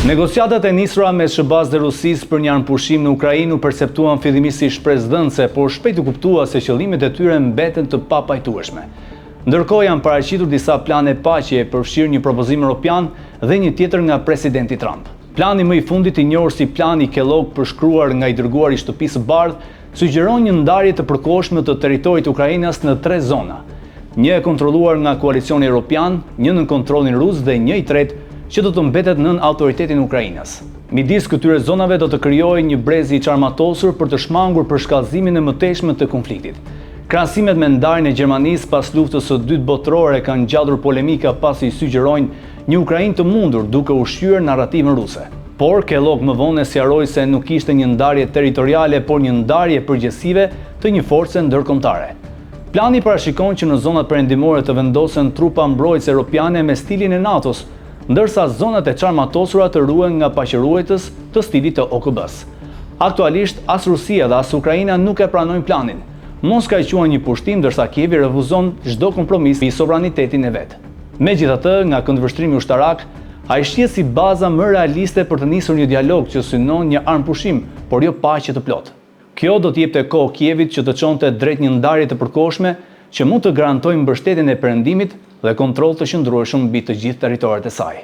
Negociatat e nisura mes SBA-s dhe Rusisë për një armpushim në Ukrainë u perceptuan fillimisht si shpresdhënëse, por shpejt u kuptua se qëllimet e tyre mbeten të papajtueshme. Ndërkohë janë paraqitur disa plane paqe për fshirë një propozim evropian dhe një tjetër nga presidenti Trump. Plani më i fundit, i njohur si plani Kellogg, përshkruar nga i dërguari i Shtëpisë së Bardhë, sugjeron një ndarje të përkohshme të territorit të Ukrainës në 3 zona. Një e kontrolluar nga koalicioni evropian, një në kontrollin rus dhe një i tretë që do të mbetet nën autoritetin Ukrainës. Midis këtyre zonave do të krijojë një brez i çarmatosur për të shmangur për shkallëzimin e mëtejshëm të konfliktit. Krahasimet me ndarjen e Gjermanisë pas luftës së dytë botërore kanë ngjatur polemika pasi sugjerojnë një Ukrainë të mundur duke ushqyer narrativën ruse. Por Kellogg më vonë sqaroi se nuk ishte një ndarje territoriale, por një ndarje përgjithësive të një force ndërkombëtare. Plani parashikon që në zonat perëndimore të vendosen trupa mbrojtëse europiane me stilin e NATO-s, ndërsa zonat e çarmatosura të ruhen nga paqëruetës të stilit të OKB-s. Aktualisht, as Rusia dhe as Ukraina nuk e pranojnë planin. Moska e quan një pushtim, ndërsa Kievi refuzon çdo kompromis i sovranitetin e vet. Megjithatë, nga këndvështrimi ushtarak, ai shihet si baza më realiste për të nisur një dialog që synon një armpushim, por jo paqe të plotë. Kjo do të jepte kohë Kievit që të çonte drejt një ndarje të përkohshme që mund të garantojë mbështetjen e perëndimit dhe kontroll të qëndrueshëm mbi të gjithë territoret e saj.